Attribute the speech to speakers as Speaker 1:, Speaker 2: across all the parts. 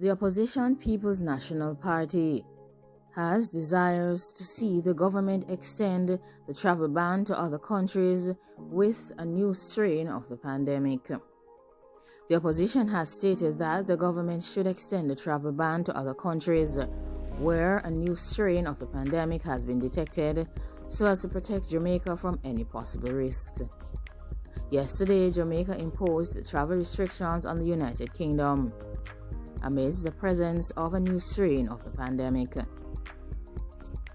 Speaker 1: The opposition People's National Party has desires to see the government extend the travel ban to other countries with a new strain of the pandemic. The opposition has stated that the government should extend the travel ban to other countries where a new strain of the pandemic has been detected so as to protect Jamaica from any possible risks. Yesterday, Jamaica imposed travel restrictions on the United Kingdom amidst the presence of a new strain of the pandemic.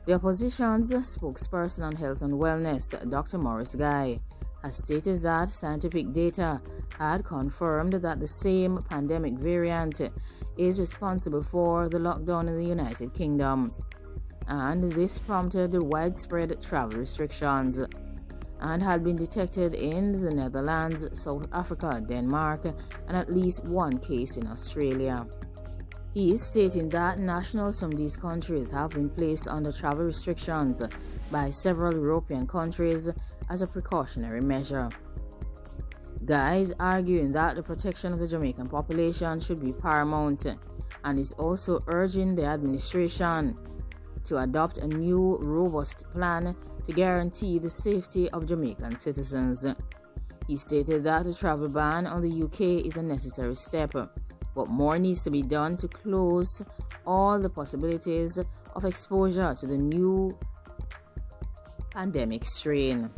Speaker 1: The opposition's spokesperson on health and wellness, Dr. Morais, has stated that scientific data had confirmed that the same pandemic variant is responsible for the lockdown in the United Kingdom, and this prompted widespread travel restrictions and had been detected in the Netherlands, South Africa, Denmark, and at least one case in Australia. He is stating that nationals from these countries have been placed under travel restrictions by several European countries as a precautionary measure. Guy is arguing that the protection of the Jamaican population should be paramount and is also urging the administration to adopt a new, robust plan to guarantee the safety of Jamaican citizens. He stated that the travel ban on the UK is a necessary step, but more needs to be done to close all the possibilities of exposure to the new pandemic strain.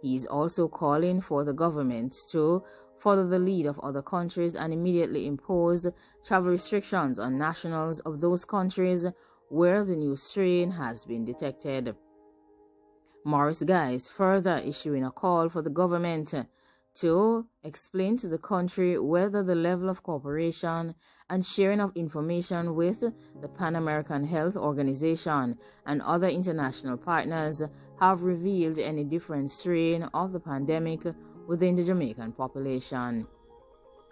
Speaker 1: He is also calling for the government to follow the lead of other countries and immediately impose travel restrictions on nationals of those countries where the new strain has been detected. Morais is further issuing a call for the government to explain to the country whether the level of cooperation and sharing of information with the Pan American Health Organization and other international partners have revealed any different strain of the pandemic within the Jamaican population.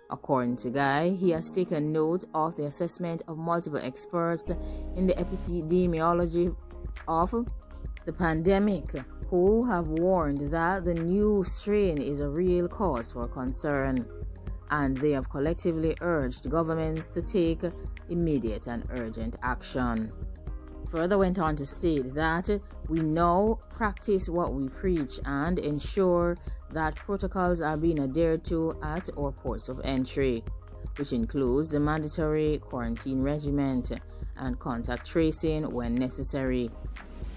Speaker 1: According to Guy, he has taken note of the assessment of multiple experts in the epidemiology of the pandemic who have warned that the new strain is a real cause for concern, and they have collectively urged governments to take immediate and urgent action. Further went on to state that we now practice what we preach and ensure that protocols are being adhered to at our ports of entry, which includes the mandatory quarantine regimen and contact tracing when necessary.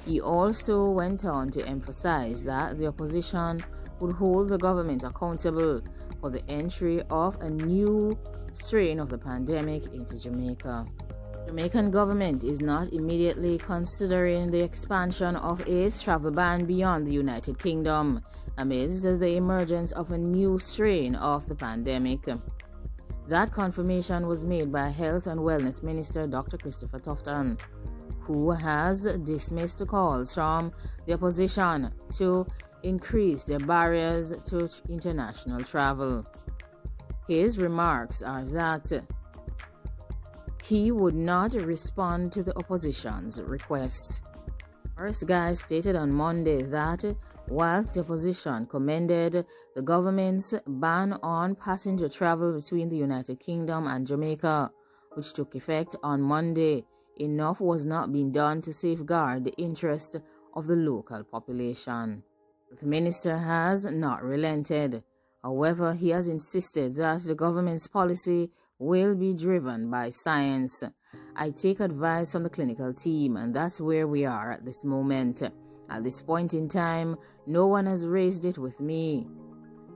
Speaker 1: He also went on to emphasize that the opposition would hold the government accountable for the entry of a new strain of the pandemic into Jamaica. The Jamaican government is not immediately considering the expansion of its travel ban beyond the United Kingdom amidst the emergence of a new strain of the pandemic. That confirmation was made by Health and Wellness Minister Dr. Christopher Tufton, who has dismissed calls from the opposition to increase the barriers to international travel. His remarks are that he would not respond to the opposition's request. Morais stated on Monday that whilst the opposition commended the government's ban on passenger travel between the United Kingdom and Jamaica, which took effect on Monday, enough was not being done to safeguard the interest of the local population. The minister has not relented. However, he has insisted that the government's policy will be driven by science. I take advice from the clinical team, and that's where we are at this moment. At this point in time, no one has raised it with me,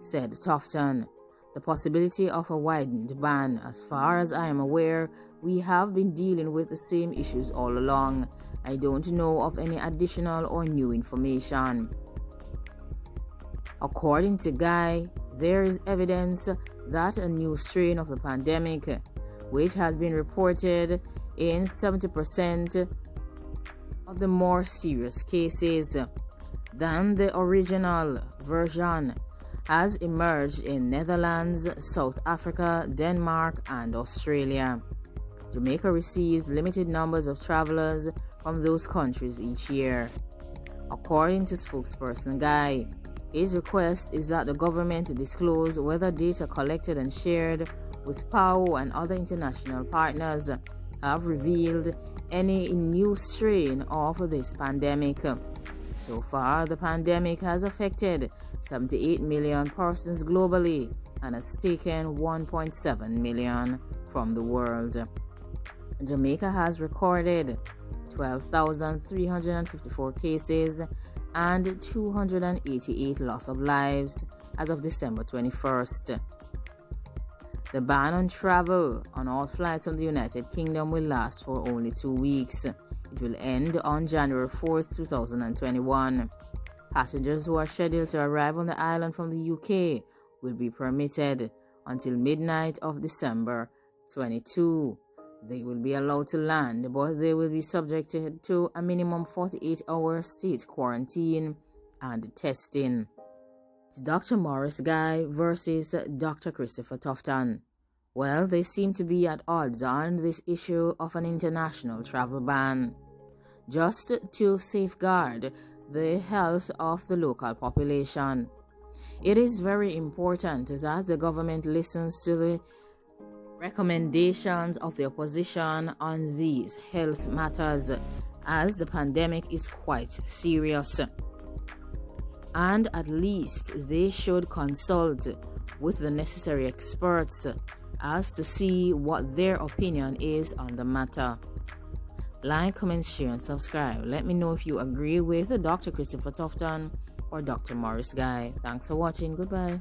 Speaker 1: said Tufton. The possibility of a widened ban, as far as I am aware, we have been dealing with the same issues all along. I don't know of any additional or new information. According to Guy, there is evidence that a new strain of the pandemic, which has been reported in 70% of the more serious cases than the original version, has emerged in Netherlands, South Africa, Denmark, and Australia. Jamaica receives limited numbers of travelers from those countries each year. According to spokesperson Guy, his request is that the government disclose whether data collected and shared with PAO and other international partners, have revealed any new strain of this pandemic. So far, the pandemic has affected 78 million persons globally and has taken 1.7 million from the world. Jamaica has recorded 12,354 cases and 288 loss of lives as of December 21st. The ban on travel on all flights from the United Kingdom will last for only 2 weeks. It will end on January 4th, 2021. Passengers who are scheduled to arrive on the island from the UK will be permitted until midnight of December 22. They will be allowed to land, but they will be subjected to a minimum 48-hour state quarantine and testing. It's Dr. Morais guy versus Dr. Christopher Tufton. Well, they seem to be at odds on this issue of an international travel ban, just to safeguard the health of the local population. It is very important that the government listens to the recommendations of the opposition on these health matters, as the pandemic is quite serious. And at least they should consult with the necessary experts as to see what their opinion is on the matter. Like, comment, share, and subscribe. Let me know if you agree with Dr. Christopher Tufton or Dr. Morais guy. Thanks for watching. Goodbye.